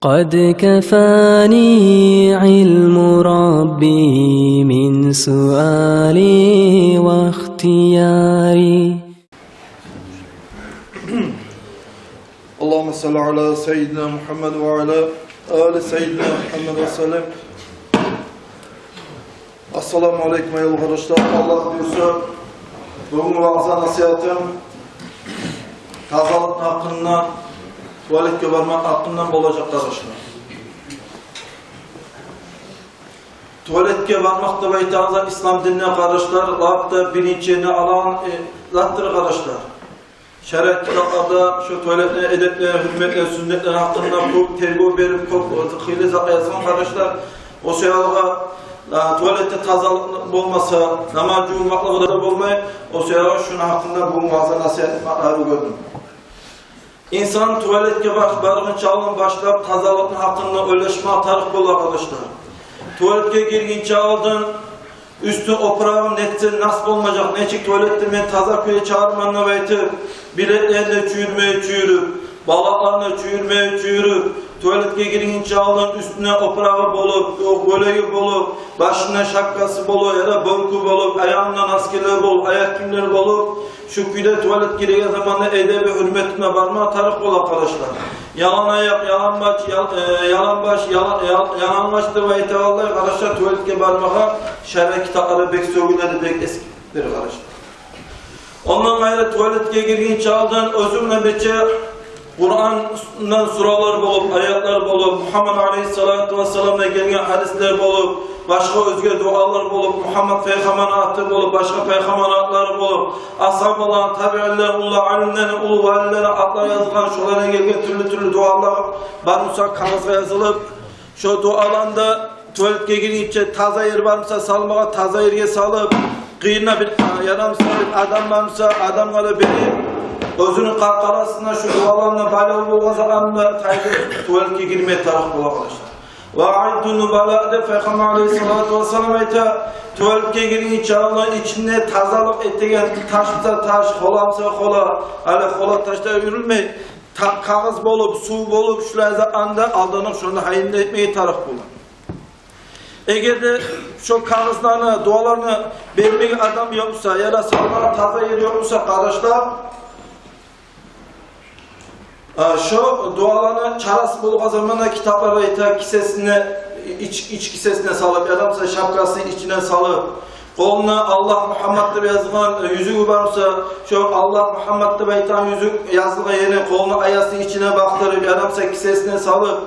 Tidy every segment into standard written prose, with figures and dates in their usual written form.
قد كفاني علم ربي من سؤالي واختياري. اللهم صل على سيدنا محمد وعلى آل سيدنا محمد وسلم. Assalamu alaikum ey arkadaşlar. Allah diyorsa bugün vaazı nasihatım tazalık hakkından, tuvaletke varmak hakkından olacak arkadaşlar. Tuvaletke varmak da baytağınızda İslam dinine arkadaşlar, labda bilinçini alan zattır arkadaşlar. Şeriat kitaplarda şu tuvaletine, edeplerine, hürmetlerine, sünnetlerine hakkında çok terbiye verip çok hıylı yazan arkadaşlar. O şeylerle tuvalette tazalık olmasa, namaz cumhurmakla da olmayı, o şeylerle şunun hakkında bu vaazı nasihat etmekleri gördüm. İnsan tuvaletke bargın çağının başlayıp tazalıkın hakkında öleşme tarih bol arkadaşlar. Tuvaletke girgince aldın, üstün oprağın netse nasip olmayacak, neçik tuvalette men taza köye çağırmanına baytır, biletlerine çüyürüp, balaklarına çüyürüp, tuvaletke girince aldın, üstüne oprağı bolup, göleği bolup, başına şapkası bolup, ya da bonku bolup, ayağından askerleri bolup, ayak kimleri bolup, şu kuyda tuvalet gireceği zamanında edebi hürmetine varma tarih bol arkadaşlar. Yalan ayak, yalan baştır ve itaatlar arkadaşlar tuvaletke varmaya şer'e kitapları pek sövgüleri pek eskidir arkadaşlar. Ondan gayrı tuvaletke girgince aldın, özümle beçe Kur'an'dan suralar bulup, ayetler bulup, Muhammed Aleyhisselatü Vesselam'da gelgen hadisler bulup, başka özge dualar bulup, Muhammed Peygamber'in atı bulup, başka Peygamber'in atları bulup, ashab-ıların, tabi'inlerin, ulu alimlerin, ulu valilerin atları yazılan, şolara gelgen türlü dualar barmısa kağızga yazılıp, şu dualarında tuvaletke girince taza yer barmısa salmağa taza yerge salıp, kıyına bir yaramsa bir adam barmısa adamlara verip, özünün karkarasına şu dualarına bayrağı bolğan zamanında tuvaletke girmeye taraf bol arkadaşlar. Ve aydunu balade Peygamber Aleyhisselatü Vesselam ayta tuvaletke girince Allah'ın içinde tazalık ettiğen taşsa taş, kolamsa kola, öyle kola taşta yürülmeyi, kağız bolup, su bolup şular zamanında aldanıp şunda hayırlı etmeyi taraf bol. Eğer de şu kağızlarını, dualarını vermeyen adam yoksa ya da sağlığa taza yer yoksa arkadaşlar, şu dualarını çarası buluğa zamanında kitaplara ita kisesine, iç kisesine salıp, adamsa şapkasını içine salıp, koluna Allah Muhammed'de yazılan yüzüğü varsa, şu Allah Muhammed'de baytan yüzük yazılan yerine koluna ayasını içine baktırıp, adamsa kisesine salıp,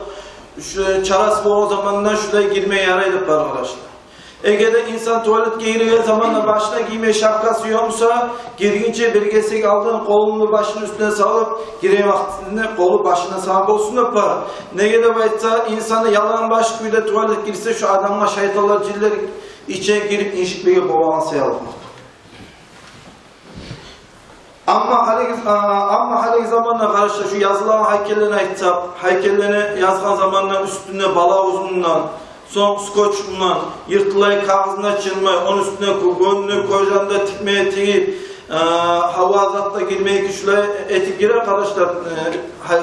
şu çarası buluğa zamanında şuraya girmeye yaraydık arkadaşlar. Eğer de insan tuvalet giydiği zamanla başına giymeye şapkası yoksa girgince bir gesek aldığın kolunu başının üstüne salıp girme vaktinde kolu başına sağ olsun yapar. Ne kadar baytsa insanı yalan baş kuyuda tuvalet girse şu adamla şeytanlar ciller içe girip inşikliğe boğan sayalım. Ama hali zamanla karşı şu yazılan heykellerine yazgan zamanla üstünde bala uzunluğundan son skoçundan yırtılay kağızına çılmay, onun üstüne gönlünü koyacağında tikmeye tingip hava azatla girmeye kişiler etik girer arkadaşlar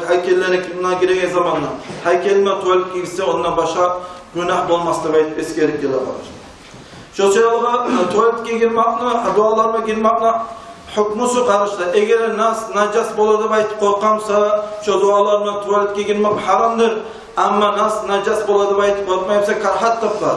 heykellerine bundan gireceği zamanla heykelime tuvalet girse ondan başka günah olmaz da eski gerek gelir arkadaşlar. Sosyalga tuvaletke girmekle, dualarına girmekle hükmüsü arkadaşlar. Eğer najas bolada bayt korkamsa şu dualarına tuvaletke girmek haramdır. Ama najas boladı bayt korkmayıpsa karhat toplar.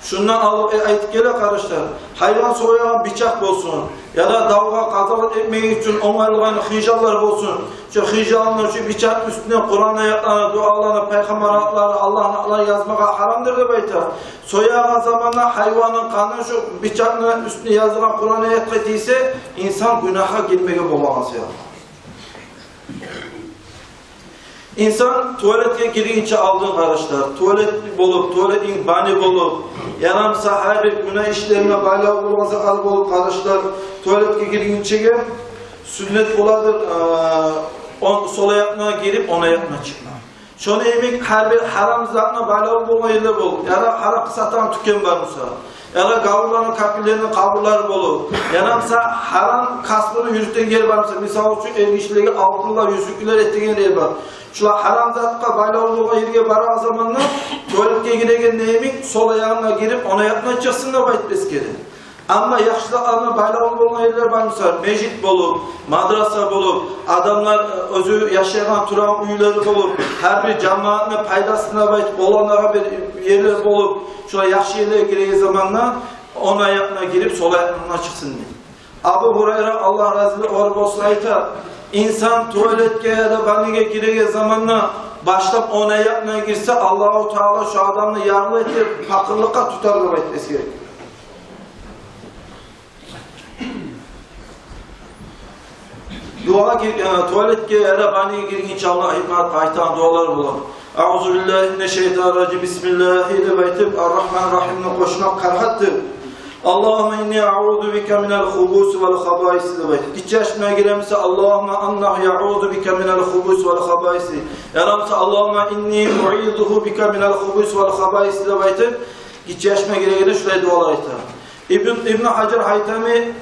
Şundan alıp aytıp gele arkadaşlar. Hayvan soyağı bıçak olsun ya da davga kazalık etmek için onaylanan hijallar olsun. Şu hijallar şu bıçak üstüne Kur'an ayetlerine, dualarına, peygamber ayetlerine, Allah'ın adlarına yazmaya haramdır da bayta. Soyağı zamanla hayvanın kanı şu bıçakla üstüne yazılan Kur'an ayet ise insan günaha girmeye boğulması ya. İnsan tuvalete girince aldığın arkadaşlar, tuvalet bolup, tuvaletin bani bolup, yanamsa her bir günah işlerine baylağı bulmasa kalıp olup arkadaşlar, tuvalete girince sünnet oladır, sol ayakına girip ona ayakına çıkma. Şunu emin her bir haram zatına baylağı bulmayla bol, ya da haram satan tüken var mısa, Ela gavurların kapillerinin kaburları bolu. Yanamsa haram kasbını yürütten geri varsa, misal için el işleri altınlar, yüzükler ettiğin yer var. Şula haram zatqa baylavluğa yerge baran zamanla tuvaletke giregen neyemin sol ayağına girip ona yatına çıksın da baytbes kere. Ama yaxşılarına baylavluğa yerler varmışlar. Mecit bolup, madrasa bolup, adamlar özü yaşayan turan uyuları bolup, her bir cemaatine paydasına bayt olanlara bir yerler bolup, şula yaxşı yerlere giregen zamanla ona ayağına girip sol ayağına çıksın diye. Abu Hurayra Allah razı olsun ayta. İnsan tuvaletke ya da banyoya giregen zamanla başlap ona yapmaya girse Allah-u Teala şu adamı yarlı etip fakirlikka tutar da etmesi gerekir. Dua tuvaletke ya da banyoya girgen inşallah aytan dualar bulalım. Euzubillahimineşşeytanirracim. Bismillahirrahmanirrahim. Ar-Rahmanirrahim'le koşmak karhattır. Allahümme inni a'udu bike minel hubusi vel habaisi de bayt. İç yaşmaya giremse Allahümme annahu ya'udu bike minel hubusi vel habaisi. Yaramsa Allahümme inni u'iduhu bike minel hubusi vel habaisi de bayt. İç yaşmaya giremse şuraya dualar aytar. İbn Hacer Haytami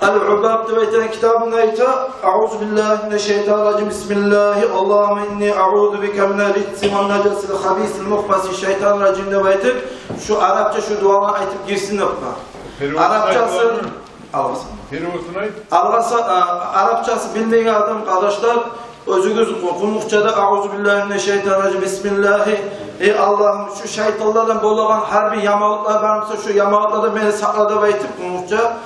El-Ubab de bayt'in kitabında aytar. A'udhu billahi mineşşeytanirracim. Bismillahi. Allahümme inni a'udu bike minel ritsi vel necasil habisil muhbasi şeytanirracim de bayt. Şu Arapça şu duanı aytıp girsin yapma. Arapçası Arapçası bilmeyen adam kardeşler özünüz okumukçada Euzubillahimineşşeytanirracim. Bismillahi. Ey Allah'ım şu şeytanlardan bolagan her bir yamalıklar varsa şu yamalıklarda beni sakladı ve aytıp okumukça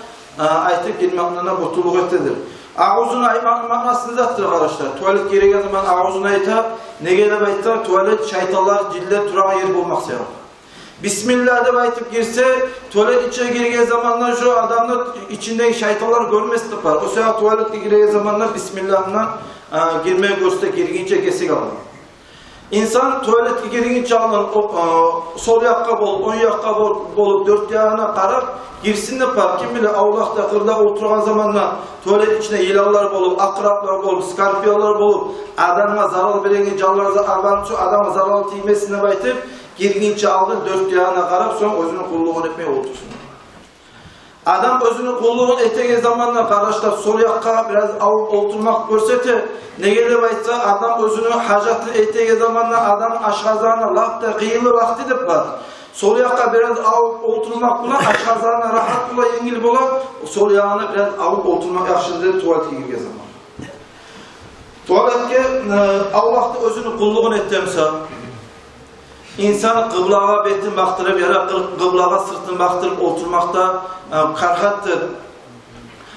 aytıp girmeklerine mutluluk ettidir. Ağuzun aymanın manasını zattır arkadaşlar. Tuvalet giregen zaman ağuzun ayta ne gelip aytar? Tuvalet şeytanlar cillet duran yer bulmak sebebi. Bismillah de aytıp girse tuvalet içine girgen zamanlar şu adamlar içindeki şeytanlar görmesi tıpar. O sefer tuvalete girgen zamanlar Bismillah'la girmeye görse girgince kesik alır. İnsan tuvalete girgince alır sol yakka bol, 10 yakka bolup 4 yağına karar girsin de par. Kim bilir avlakta kırda oturan zamanlar tuvalet içine yılanlar bolup, akraplar bolup, skarpiyalar bolup adama zarar veren canlarınıza adama zarar tiymesine baytıp girgince aldı, 4 yağına karab sonra özünün kulluğunu etmeye otursun. Adam özünün kulluğunu ettiği zamanla kardeşler sol yakka biraz avup oturmak görsete ne gelip aytsa adam özünün hacatını ettiği zamanla adam aşağızlarına lafta kıyılı vakti de var. Sol yakka biraz avup oturmak buna aşağızlarına rahat bula yengil bula sol yağına biraz avup oturmak yakşıdır tuvalete girgen zaman. Tuvaletke Allah'ta özünün kulluğunu ettiğimse İnsan kıblağa betin baktırıp ya da kıblağa sırtını baktırıp oturmakta karhattır.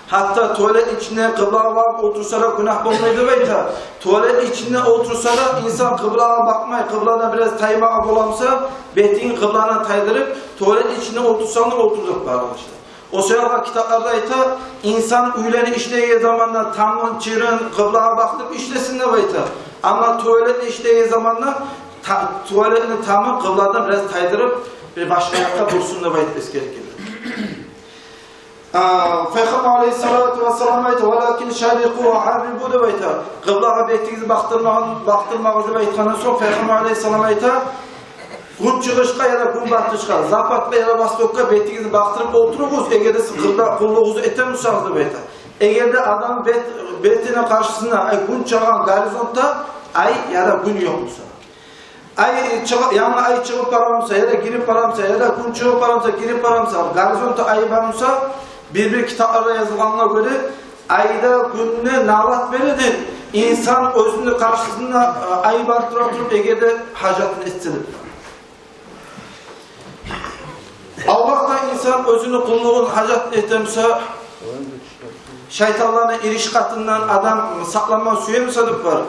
Hatta tuvalet içine kıblağa bakıp otursa da günah bulmaydı veyta. Tuvalet içine otursa da insan kıblağa bakmay, kıblağına biraz taymağa bulamsa betini kıblağına taydırıp tuvalet içine otursa da oturduk arkadaşlar. O sırada kitaplarda ayta insan üyleri işlediği zamanlar tamın, çırın, kıblağa bakıp işlesin de veyta. Ama tuvalet işlediği zamanlar tuvaletini tamam kıbladan biraz taydırıp bir başka yakta dursun da bayitmesi gerekir. Peygamber aleyhissalatu vesselam ayta velakin şariku ve harribu da bayta. Kıblağa betinizi baktırmağınızı baytkanın sonra Peygamber aleyhissalam ayta gün çıkışka ya da gün batışka, zapatla ya da vastokka betinizi baktırıp otururuz. Eğer de kıbla kulluğunuzu etemmişsiniz da bayta. Eğer de adam betine karşısında gün çıkan garizonta ay ya da gün yoksa. Yanına ay çıkıp paramsa ya da girip paramsa ya da gün çıkıp paramsa girip paramsa garizonta ayı paramsa bir kitaplarda yazılanına göre ayda gününe nalat verir. İnsan özünün karşısında ayı bartıra oturup Ege'de hacatını etsinir. Allah'ta insan özünü kulluğun hacatını etemse şeytanlarına iriş katından adam saklanma suya mı sadık var?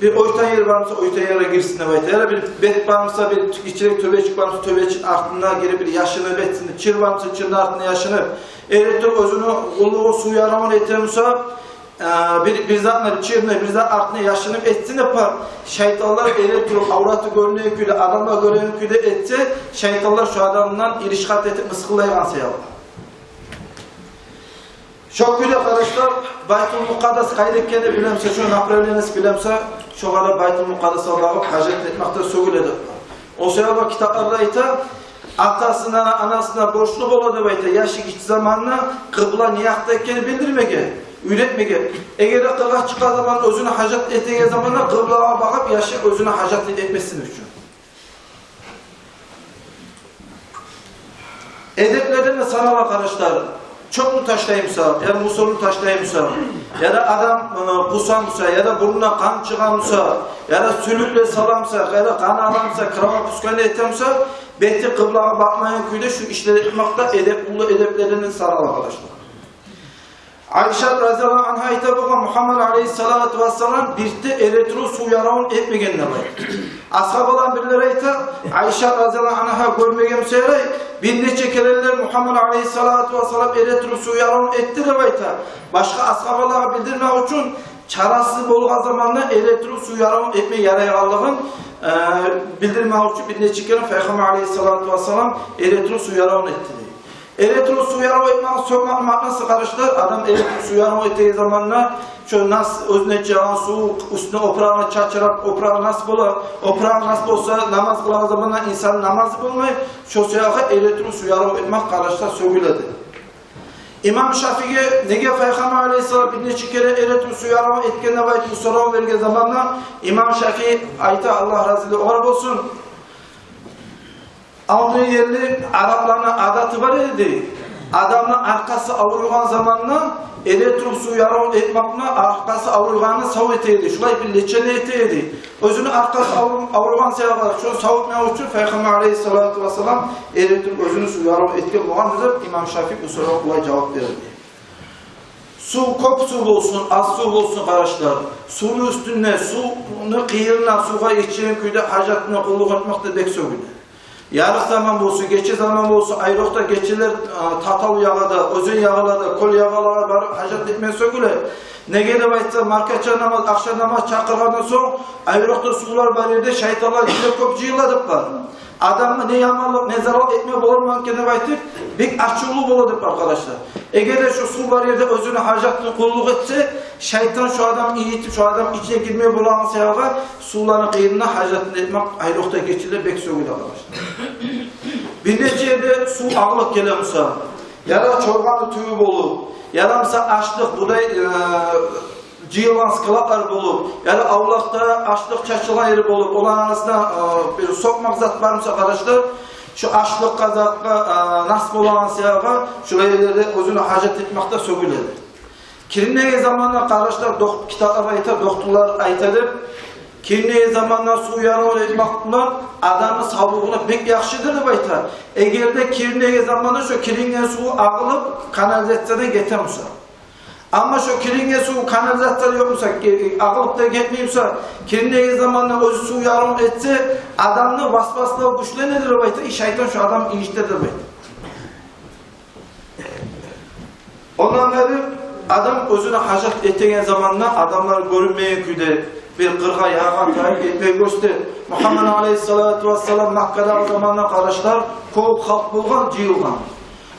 Bir oytan yer varsa oytan yere girsin de ya bir bet varsa bir içerek töbeçik varsa töbeçin ardına girip bir yaşını betsin, çır varsa çırın ardına yaşını eğer özünü kulluğu suyu araman etemsa bir zatla çırına bir zat ardına yaşını etsin de par şeytanlar eğer avratı görünüyor küyle adamla görünüyor küyle etse şeytanlar şu adamdan ilişkat etip ıskılaygan sayalım. Çok güzel arkadaşlar, Baytul Mukaddes kaydetkeni bilemse, şu nakrevlenesi bilemse, şu kadar Baytul Mukaddes'e bakıp hacet etmekte sögül edip. O sebeple kitaplarda ayta, atasına, anasına borçlu boladı bayta. Yaşı iç zamanına kıbla niyakta ekeni bildirmege, üretmege. Eğer kıbla çıkan zaman özünü hacet ettiği zamanla kıblaya bakıp yaşı özünü hacet etmesini için. Edeplerden de sana arkadaşlar, çok mu taşlayımsa, ya da musolunu taşlayımsa, ya da adam kusamsa, ya da burnuna kan çıkamsa, ya da sülükle salamsa, ya da kan alamsa, krava puskayla etemse, beti kıblaya bakmayan köyde şu işleri yapmakta edeplerinin sana arkadaşlar. Ayşe radıyallahu anh'a ayta boğan Muhammed aleyhissalatu vesselam birti elektro su yaravun etmegenine var. Ashab olan birileri ayta Ayşe radıyallahu anh'a görmegen söyley bir neçe kereler Muhammed aleyhissalatu vesselam elektro su yaravun ettirir ayta. Başka ashabalara bildirmek için çarası bolğan zamanla elektro su yaravun etme yarayağallığın bildirmek için bir neçe kere Peygamber aleyhissalatu vesselam elektro su yaravun ettirir. Elektro su yaravun etmek sokmak maknası karıştır. Adam elektro su yaravun ettiği zamanla şu nas özüne çağın su üstüne oprağına çarçırap oprağı nasıl olur? Oprağı nasıl olsa namaz kılan zamanla insan namazı bulmayı şu siyahı elektro su yaravun etmek karıştır sögüledi. İmam Şafii nege Peygamber aleyhisselam bir neçe kere elektro su yaravun etkene vayt bu soru verge zamanla İmam Şafii ayta Allah razıyla oğrab olsun. Aldığı yerli Araplarına adatı var dedi. Adamın arkası avurgan zamanla elektro su yaravun etmekle arkası avurganı sav eteydi. Şulay bir leçeli eteydi. Özünü arkası avurgan seyahat şu savutmaya uçur Peygamber aleyhissalatu vesselam elektro özünü su yaravun etken boğan üzere İmam Şafii bu soruya kolay cevap verirdi. Su kop su olsun, az su olsun kardeşler. Suyun üstüne, suyunu kıyırına, suya içeceğin köyde hacatına kulluk etmekte dek sögülür. Yarık zaman olsun, geçi zaman olsun, ayrıkta geçiler tatal yağada, özün yağlarda, kol yağalara barıp hacet etmeye söküle. Ne gelip aytsa marketçe namaz, akşam namaz çakırgandan sonra ayrıkta sular var yerde şeytanlar gidip köp cıyıladıklar. Adamı ne yamanlık, ne zarar etme bulurman kendine baytıp, bir açıklığı buladık arkadaşlar. Eğer de şu su var yerde özünü hacatını kulluk etse, şeytan şu adam iyitip, şu adam içine girmeye bulan seyahat, suların kıyırına hacatını etmek, ayrıkta geçilir, bek sögülü arkadaşlar. Bir neçede su ağlık gelemse, ya da çorbanı tüyü bolu, ya da mesela açlık, buday cıyılan sıkılaklar bulup, ya da avlakta açlık çaçılan yeri bulup, olan arasında bir sokmak zat varmışsa arkadaşlar, şu açlık kazakla nasip olan seyahat, şuraya yerlerde özünü hacet etmekte sögüledi. Kirneye zamanla arkadaşlar kitaplar aytar, doktorlar aytadır. Kirneye zamanla su yaravun etmekle adamın sağlığına pek yakışıdır da baytar. Eğer de kirneye zamanla şu kirneye suyu ağılıp kanalizasyona getirmişse. Ama şu kirneye suyu kanalizasyonu yoksa, ağılıp da gitmiyorsa, kirneye zamanla o suyu yaravun etse adamın vasvaslığı güçlenir baytar. Şeytan şu adam iyiştirdir baytar. Ondan beri adam özüne hacet ettiğin zamanla adamlar görünmeyen köyde bir kırga yağan tarih etmeyi göster. Muhammed aleyhissalatu vesselam Mekke'de o zamanla kardeşler kol halk bulgan, cıyılgan.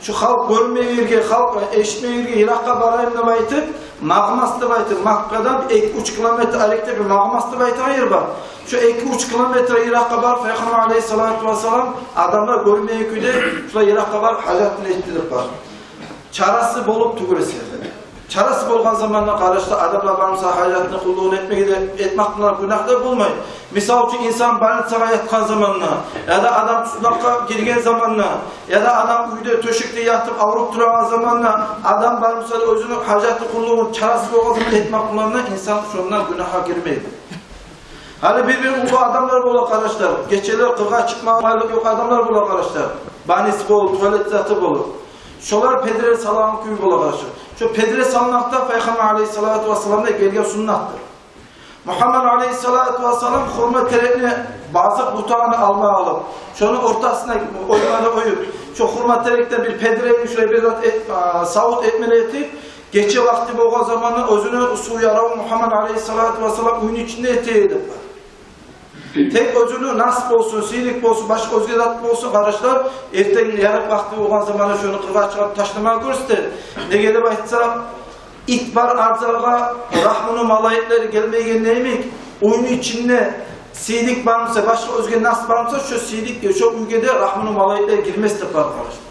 Şu halk görünmeyen yerge, halk eşitmeyen yerge Irak'a barayım da baytıp, Mağmas'ta baytıp, Mekke'den 2-3 kilometre alikte bir Mağmas'ta baytıp hayır var. Şu 2-3 kilometre Irak'a bar, Peygamber aleyhissalatu vesselam adamlar görünmeyen köyde şurada Irak'a bar, hacatını ettirip var. Çarası bolup tügüresi. Çarası bolğan zamanla kardeşler adamlar varmasa hacatını kulluğunu etmekle günahlar bulmayın. Misal için insan banitsaga yatkan zamanla, ya da adam sunakka girgen zamanla, ya da adam uyda töşekte yatıp avrup duran zamanla, adam varmasa özünün hacatını kulluğunu çarası bolğan zamanla etmekle insan şundan günaha girmeydi. Hani bir ulu adamlar bol kardeşler, geçeler kırga çıkma yok adamlar bol kardeşler. Banisi bol, tuvalet zatı bol. Şolar pedre salan köyü bol kardeşler. Şu pedre salmakta Peygamber aleyhissalatu vesselam'da gelgen sunnattır. Muhammed aleyhissalatu vesselam hurma terekini bazı butağını almaya alıp, şunu ortasına oymanı koyup, şu hurma terekte bir pedreyi şöyle bir savut etmeli etip, geçe vakti boğaz zamanı özünü su yaravı Muhammed aleyhissalatu vesselam uyun içinde eteğiydi. Tek özünü nasip olsun, silik olsun, başka özge zat olsun kardeşler, erteğin yarık vakti olan zamanı şunu kırga çıkarıp taşlamaya göster. Ne gelip aytsa, it var arzalığa, rahmunu malayetleri gelmeye neymek, oyunu içinde siydik barmasa, başka özge nasıl barmasa, şu siydik, şu ülkede rahmını malayetler girmez de arkadaşlar.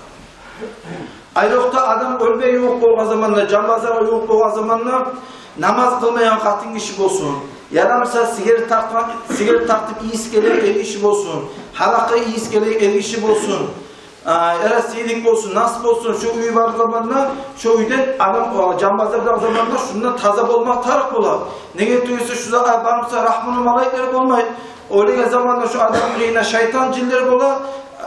Ayrıca adam ölmeye yok bolğan zamanlar, canbazara yok bolğan zamanlar, namaz kılmayan katın işi olsun. Ya da mesela sigaret tartıp iyisi gelen el işi olsun. Halaka iyisi gelen el işi olsun. Era siydik olsun, nasip olsun, şu uyu var zamanla, şu uydan adam canbazlar zamanla şundan taza olmak tarık bular. Ne getiriyorsa şu zaman barımsa rahmanı malayetleri olmayı, öyle zamanla şu adamın reyine şeytan cilleri bular,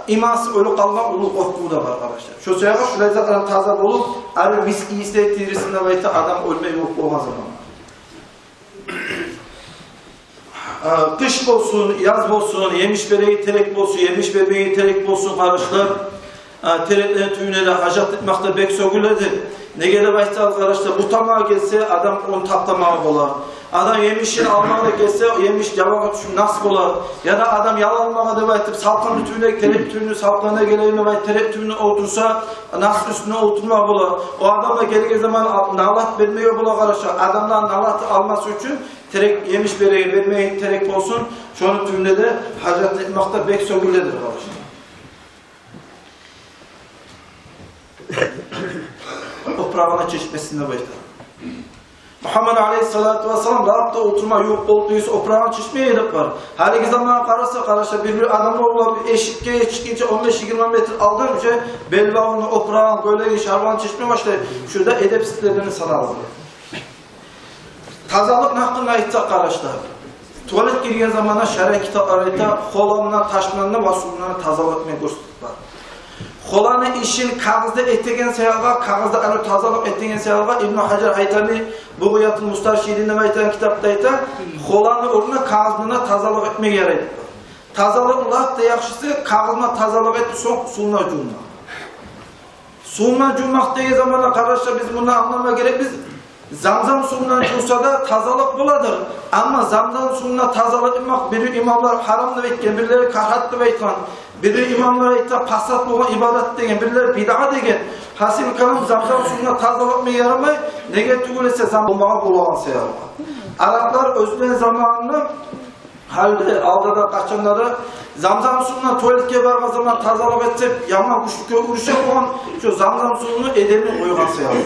iması ölü kalmak ulu korktuğu da var arkadaşlar. Şu seyahat şuraya zaten taza olup, arı miski iste tirisinde bayta adam ölmeyi yok olmaz zamanla. Kış olsun, yaz olsun, yemiş bereği terek olsun, yemiş bebeği terek olsun kardeşler. Tereklerin tüyüne de hacet etmekte bek sögüledir. Ne gele başta arkadaşlar, bu tamağa gelse adam onu taplamağa olar. Adam yemişini almağa da gelse yemiş cevabı düşün nasıl olar. Ya da adam yalanmağa da baytıp salkan tüyüne, terek tüyünü salkana geleyim ve terek tüyünü otursa nasıl üstüne oturma olar. O adam da gelecek zaman nalat vermiyor olar arkadaşlar. Adamdan nalat alması için terek yemiş bereği vermeyin terek olsun. Şunun tüyünde de hacet etmekte bek sögüledir arkadaşlar. Toprağına çeşmesinde başlar. Muhammed Aleyhisselatü Vesselam rahatta oturma yok olduysa toprağına çeşmeye edip var. Her zaman kararsa bir adamla olan bir eşitkeye çıkınca 15-20 metre aldığım önce belbağını toprağın böyle şarvan çeşmeye başlar. Şurada edepsizlerini sararlar. Tazalık hakkında aytsak kardeşler. Tuvalet girgen zamanda şer'i kitaplarıyla kolanına, taşmanına, vasuluna tazalık etmeye gösterdik var. Kolanı işin kağızda ettiğin seyahatlar, kağızda anı tazalık ettiğin seyahatlar İbn Hacer Haytami Buğyat-ı Mustarşidin'de aytan kitapta aytan kolanı oruna kağızına tazalık etmeye yaraydı. Tazalık lafta yaxşısı kağızına tazalık etti son suyuna cumma. Suyuna cummak dediği zamanda kardeşler biz bunu anlamaya gerek biz zamzam suyundan cumsa da tazalık buladır. Ama zamzam suyuna tazalık etmek biri imamlar haramlı etken, birileri kahratlı etken, biri imamlara ita pasat olan ibadet degen, birileri bid'a degen. Hasil kalam zamzam suyuna tazalık mı yaramay, negatif ise zamzam'a bulagan seyahat. Araplar özben zamanını halde aldada kaçanları zamzam suyuna tuvaletke bargan zaman tazalık etsek, yaman kuşlukka uruşak olan şu zamzam suyunu edemini koygan seyahat.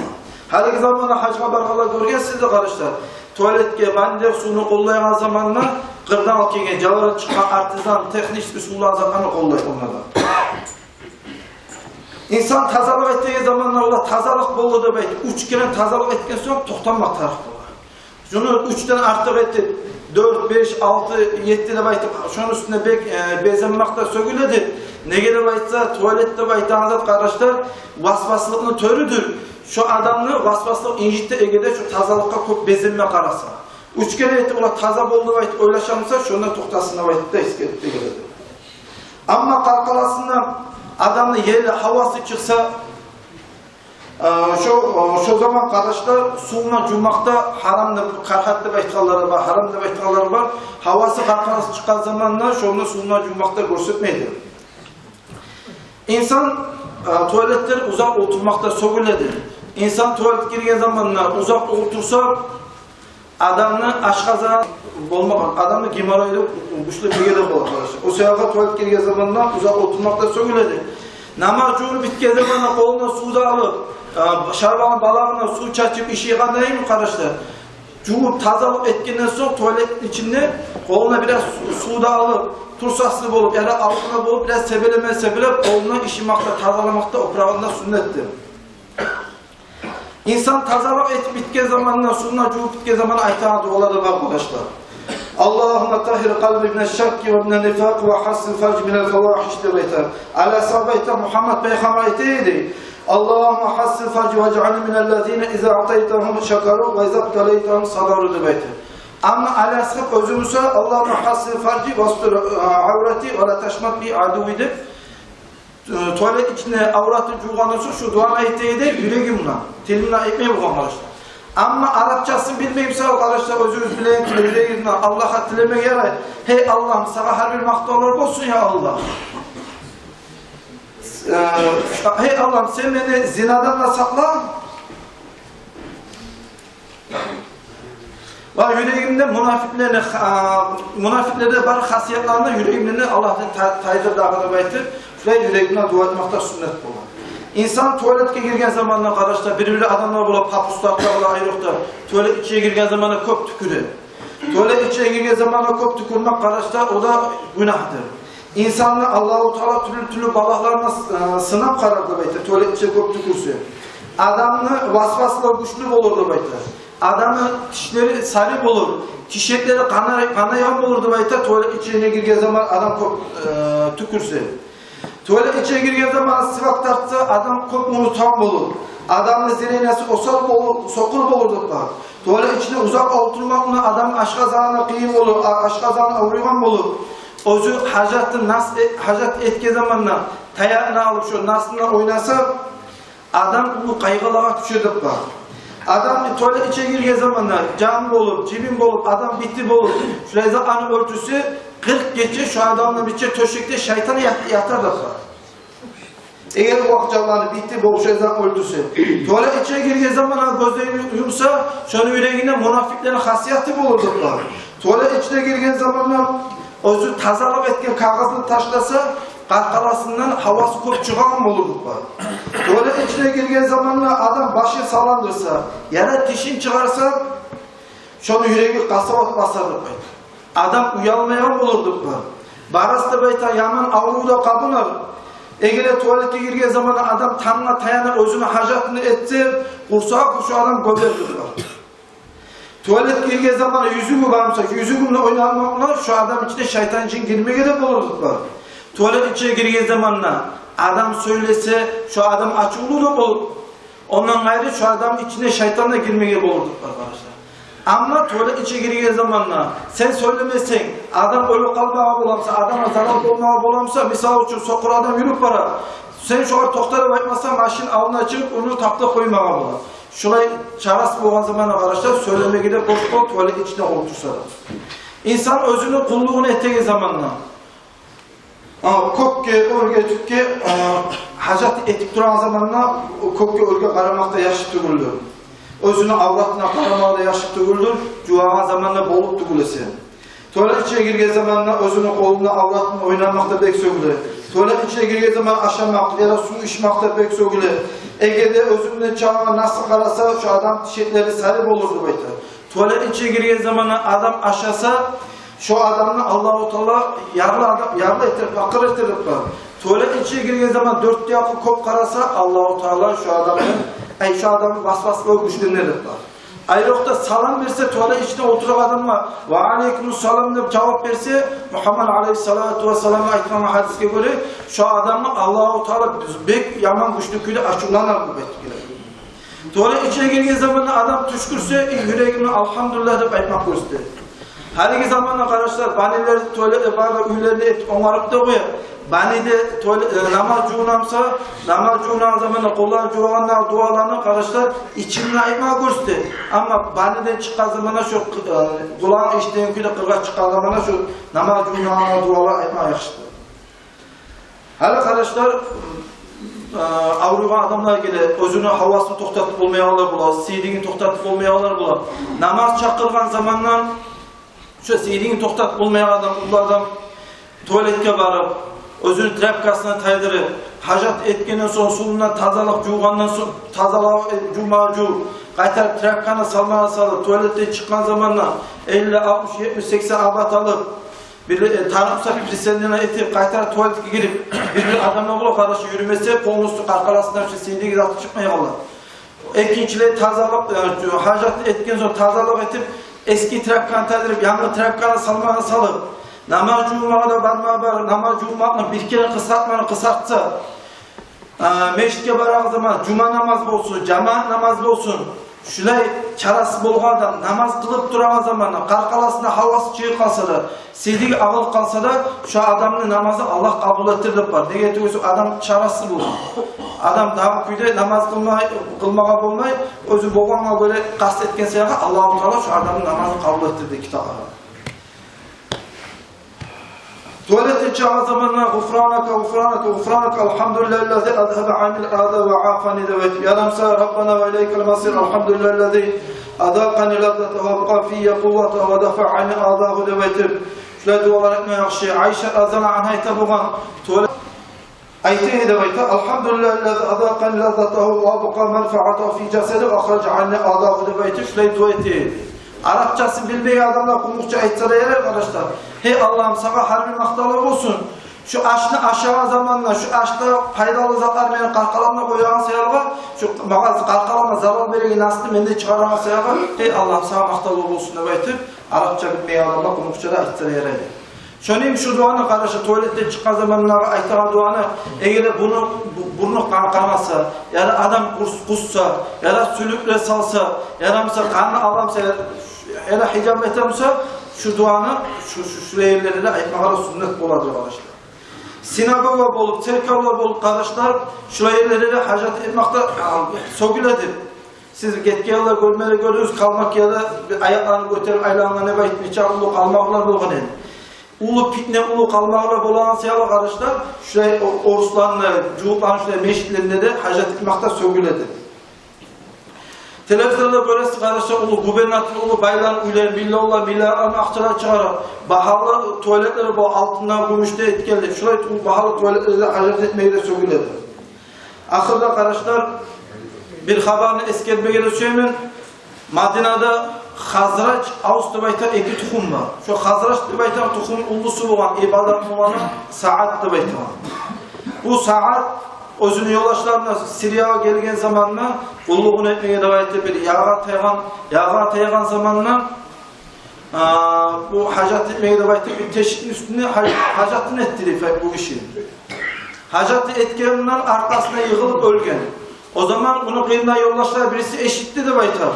Haliki zamanda hacga bargalar görgensizdi kardeşler. Tuvaletke bandek suyunu kollayan zamanla kırdan alkegen javara çıkan artizan teknik usulü azatlarını kollaydı onlardan. İnsan tazalık ettiği zamanlar ola tazalık boldu da bayt. 3 kere tazalık etken sonra toxtanmak tarafı var. Şunu 3'ten artık etti. 4, 5, 6, 7 de baytıp şunun üstüne bezenmakta sögüledi. Ne gele baytsa tuvalette baytan azat kardeşler vasvaslığının törüdür. Şu adamını vasvaslık incitte egede şu tazalıkka köp bezinme karasa. 3 kere etti ola taza boldu bayt oylaşamsa şundan toxtasına baytıp da iskette geledi. Ama kalkalasından adamın yeri havası çıksa şu zaman kardeşler suyuna cummakta haramda karhatlı baytkalları var, haramda baytkalları var. Havası kalkalası çıkan zamanlar şunu suyuna cummakta görsetmeydi. İnsan tuvaletleri uzak oturmakta sögüledir. İnsan tuvalet girgen zamanlar uzak otursa adamın aşkaza olmak, adamın gimarayla güçlü bir yere olur. O seyahat tuvalet girgen zamanlar uzak oturmakta sögüledir. Namaz cumhur bitken zamanlar koluna suda alıp şarvanın balağına su çaçıp işi yıkanayım mı kardeşler? Cumhur tazalık etkenden sonra tuvalet içinde koluna biraz suda alıp tursaslı bulup ya da altına bulup biraz sebeleme koluna işimakta, tazalamakta oprağında sünnettir. İnsan tazalık et bitken zamanla suyuna cumhur bitken zamanla aytana duaları var arkadaşlar. Allahümme tahir kalbi mineşşakki ve minennifak ve hassil farci minel fevahiş demeyter. Ala sahabeyte Muhammed Peygamber ayetiydi. Allahümme hassil farci ve cealni minellezine izâ ataytahum şakaru ve izâ taleytahum sabaru demeyter. Ama ala sahab özümüze Allahümme hassil farci ve astur avrati ve la taşmat bi aduvide. Tuvalet içinde avratı cuğanısı şu duan ayetiydi yüreğimle. Telimle ekmeği bu arkadaşlar. Ama Arapçasını bilmeyimse arkadaşlar özünüz bileyin ki yüreğinle Allah'a dileme yaray. Hey Allah'ım sana her bir maktalar olsun ya Allah. Hey Allah'ım sen beni zinadan da sakla. Ve yüreğimde münafiklerde bar hasiyetlerinde yüreğimde Allah'tan taydır dağını baytır. Şuraya yüreğimden dua etmekte sünnet olur. İnsan tuvaletke girgen zamanla kardeşler, birbiri adamlar bula, papuslarda bula, ayrıkta, tuvalet içine girgen zamanla köp tükürür. Tuvalet içine girgen zamanla köp tükürmek kardeşler, o da günahtır. İnsanlar Allah-u Teala türlü balaklarına sınav karardı baytır, tuvalet içine köp tükürse. Adamın vasvasla güçlü olurdu baytır. Adamın dişleri sarı olur, tişekleri kanayan olurdu baytır, tuvalet içine girgen zaman adam köp tükürse. Tuvalet içine girgen zaman sıvak tartsa adam köp unutan olur. Adamın zirenesi osal olur, sokul olurdu da. Tuvalet içine uzak oturmakla adam aşkazanına kıyım olur, aşkazanına uğrayan olur. Özü hacat etke zamanla tayağını alıp şu nasılına oynasa adam bunu kaygılağa düşürdük da. Adam tuvalet içine girgen zamanla canım olur, cibim olur, adam bitti olur. Şuraya zamanın örtüsü 40 geçe şu adamla bitçe töşekte şeytan yatar da. Eğer o akçalarını bitti bu şeytan öldürse. Tuvalet içine girdiği zaman gözlerini yumsa şunun yüreğine münafıkların hasiyeti olurdu. Tuvalet içine girdiği zamanlar özü tazalık etken kağızını taşlasa kalkalasından havası köp çıkan olurdu. Tuvalet içine girdiği zamanlar adam başı sallandırsa, yere dişin çıkarsa şunun yüreği kasavat basardı. Adam uyalmayan olurdu. Barasta bayta yaman avluğu da kabınar. Eğer tuvalete girdiği zaman adam tanına tayana özünü hacatını etti, kursağı kuşu adam göberdi. Tuvalet girdiği zaman yüzümü varmışsa, yüzümle oynanmakla şu adam içine şeytan için girmeye de olurdu. Tuvalet içine girdiği zaman adam söylese şu adam açıklığı olur. Ondan gayrı şu adam içine şeytanla girmeye olurdu arkadaşlar. Ama tuvalet içine girdiği zamanla sen söylemesen adam ölü kalmaya bulamsa, adama zarar olmaya bulamsa misal için sokur adam yürüp para. Sen şu an toktara bakmazsan maşin avına açıp onu tapta koymaya bulam. Şurayı çarası boğan zaman arkadaşlar söyleme gidip bol tuvalet içine otursa. İnsan özünün kulluğunu ettiği zamanla köpke, örge, tüpke hacat etip duran zamanla köpke, örge karamakta yaşıp tügüldür. Özünü avratına karamada yaşıp tügüldür, cuvağa zamanla bolup tügülesi. Tuvalet içine girdiği zamanla özünü koluna avratına oynamakta pek sögülür. Tuvalet içine girdiği zaman aşamakta ya da su içmakta pek sögülür. Ege'de özünün çağına nasıl karasa şu adam tişekleri sarıp olurdu bayta. Tuvalet içine girdiği zamanla adam aşasa şu adamla Allah-u Teala yarlı ettirip, fakir ettirip. Tuvalet içine girdiği zaman 4 yakı kop karasa Allah-u Teala şu adamın vasvaslığı güçlenir. Ayrıca salam verse tuvalet içine oturan adamla ve aleykümselam diye cevap verse Muhammed Aleyhissalatu vesselam'a aytılan hadisine göre şu adamla Allah-u Teala bek yaman güçlüküyle açıklanar bu betkiler. Tuvalet içine girdiği zaman adam tüşkürse yüreğine alhamdülillah deyip aytmak gösterir. Her zamanla arkadaşlar baniler tuvalete barda üylerini onarıp da koyar. Banide namaz cuğunamsa namaz cuğunan zamanla kollar cuğulanlar dualarını arkadaşlar içimle aytmak gösterir. Ama baniden çıkan zamana şu kulağın içtiğin küyle kırga çıkan zamana şu namaz cuğunanlar dualar aytmak yakıştı. Hala arkadaşlar avruyan adamlar gelir, özünü havasını toktatıp olmayanlar bular, siydini toktatıp olmayanlar bular. Namaz çakılgan zamandan şu siydini toktatıp olmayan adam tuvaletke varıp özünü trapkasına taydırıp hacat etkenden sonra sulundan tazalık cuğandan sonra tazalık cumacu qaytar trapkana salmana salıp tuvalette çıkan zamanla 50, 60, 70, 80 abat alıp bir tarımsak prisendine etip qaytar tuvaletke girip bir adamla bulup karşı yürümese konusu karkalasından siydini gidatı çıkmaya kalır. Ekinçileri tazalık hacat etken sonra tazalık etip eski trapkanı taydırıp yanlı trapkana salmana salıp namaz cuğumağına barmağı var, namaz cuğumağına bir kere kısartsa meşitke baran zaman cuma namaz olsun, cemaat namaz olsun şulay çarası bolğan adam namaz kılıp duran zaman karkalasında havası çığır kalsa da sildik ağıl kalsa da şu adamın namazı Allah kabul ettirip var. Ne getiriyorsa adam çarası bu. Adam daha köyde namaz kılmağa bulmay özü bolğanla böyle kast etken seyahat Allah-u Teala şu adamın namazı kabul ettirdi kitaplara. Tuvalete çağa zamanla gufranaka elhamdülillahi azhebe anil âda ve afani devet. Ya Ramsa Rabbana ve ileykel masir elhamdülillahi adaqani lazzata ve abqa fiyye kuvvata ve dafa ani adahu devetir. Şöyle dualar etme yakşı. Ayşe azana anhayta buğan. Aytihi devetir. Elhamdülillahillezi adaqani lazzatahu ve abqa menfaatahu fi cesedi ve akhraca ani adahu devetir. Şöyle dua etti. Arapçası bilmeyi adamlar kumukça etsene yerer arkadaşlar. Hey Allah'ım sana harbi maktalar olsun. Şu aşını aşağı zamanla, şu aşta faydalı zatlar beni kalkalamına koyan sayarlar. Şu mağaz kalkalama zarar vereyi nasıl beni çıkarama sayarlar. Hey Allah'ım sana maktalar olsun demeytir. Arapça bilmeyi adamlar kumukça da etsene yerer. Şöneyim şu duanı kardeşler, tuvalette çıkan zamanlara aytağı duanı, eğer burnu kalkamasa, ya da adam kussa, ya da sülükle salsa, ya da mesela kanı alamsa, ya da hicam etemse, şu duanı, şu yerlerine aytmaları sünnet boladır arkadaşlar. Sinagoga bolup, terkavlar bolup kardeşler, şu yerlerine hacet etmekte sogüledir. Siz getkiyalar görmeleri görüyoruz, kalmak ya da ayaklarını götürüp aylağına ne bayitmeyecek, ulu kalmaklar bulgun edin. Ulu pitne, ulu kalmaklar bulan sayılı kardeşler, şuraya oruçlarına, cuhutlarına, şuraya meşitlerinde de hacet etmekte sogüledir. Televizyonda göresi kardeşler, ulu gubernatör, ulu baylan, üyler, billallah, billallah, akçalar çıkarır. Bahalı tuvaletleri bu altından gümüşte etkiledir. Şuraya bahalı tuvaletleri de hacet etmeyi de sogüledir. Ahırda kardeşler, bir haberini eskermeye de söyleyeyim. Madina'da Hazraç, Avus debaytan iki tukum var. Şu Hazraç debaytan tukumun ulusu olan, ibadet olanı Sa'ad debaytan. Bu Sa'ad, özünü yoldaşlarına Siriya'a gelgen zamanla kulluğunu etmeye devam bir yağa taygan zamanla bu hacat etmeye devam bir teşhitin üstüne hacatını ettirip bu işi. Hacatı etkeninin arkasına yığılıp ölgen. O zaman bunu kıyımdan yoldaşlar birisi eşitti de baytar.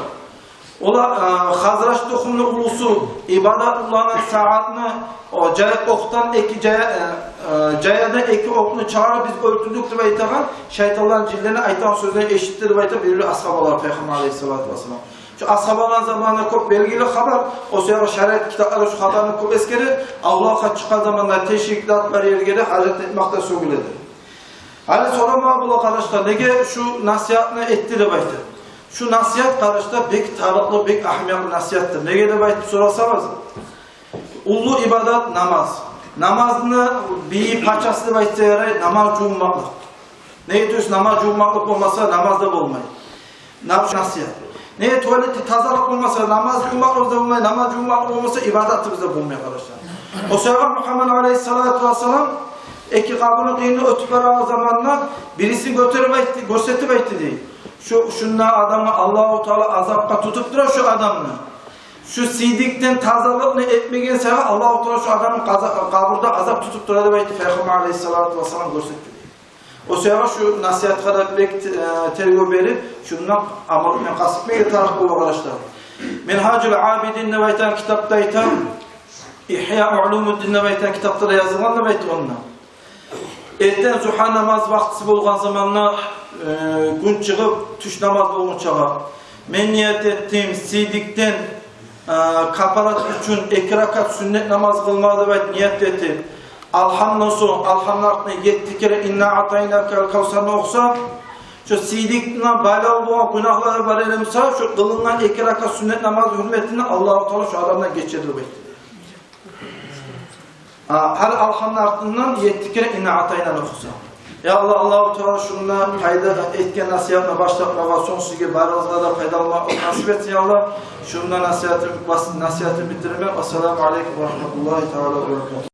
Ola Hazraç tohumlu ulusu ibadetullah'ın saatini o cayat oktan cayada eki okunu çağırıp biz öldürdük de baytaran şeytanların cillerine aytan sözlerine eşitti de baytar belirli ashabalar Peygamber Aleyhisselatü Vesselam. Şu ashabalar zamanında çok belgili haber o sırada şeriat kitapları şu haberini çok eskeri Allah'a çıkan zamanlar teşviklat bariyerleri hacet etmekte sogüledir. Hani sorama bu arkadaşlar nege şu nasihatını etti de baytar. Şu nasihat kardeşler pek tarıklı, pek ahmiyaklı nasihattır. Ne gelip ayıp sorasanız? Ulu ibadet namaz. Namazını bir parçası bayıtsa yaray namaz cummaklık. Ne diyorsun namaz cummaklık olmasa namazda olmayı. Nasihat. Ne tuvaleti tazalık olmasa namaz cummaklık olmayı, namaz cummaklık olmasa ibadetimizde bulmayı arkadaşlar. O sefer Muhammed Aleyhisselatü Vesselam eki kabını kıyını ötüp arağı zamanla birisi gösterip ayıttı değil. Şunla adamı Allah-u Teala azapta tutup durar şu adamını. Şu sidikten tazalıkını etmegen sefer Allah-u Teala şu adamın kaburda azap tutup durar da Peygamber Aleyhisselatü Vesselam gösterdi. O sefer şu nasihat kadar belki tergö verip şundan amalına kasıtmaya taraf bu arkadaşlar. Minhacul Abidin nevaytan kitaptaytan İhya Ulumuddin nevaytan kitapta yazılan nevayt onunla. Erten zuha namaz vaktisi bolgan zamanla gün çıkıp tuş namaz bolgun çağa. Men niyet ettim sidikten kaparat üçün 2 rakat sünnet namaz kılmağı da niyet ettim. Alhamdülillah 7 kere inna atayna kavsarını okusa şu sidikten bala olan günahları var elemsa şu kılınan 2 rakat sünnet namaz hürmetini Allah-u Teala şu adamdan geçirdi bekliyor. Her alhamdülillah ardından 7 kere inna atayna okusa. Ya Allah, Allah-u Teala şununla fayda etken nasihatına başlatma ve sonsuz gibi barizlerde fayda alma nasip etsin ya Allah. Şununla nasihatı bitirme. Esselamu Aleyküm ve Rahmetullahi Teala ve Berekatuhu.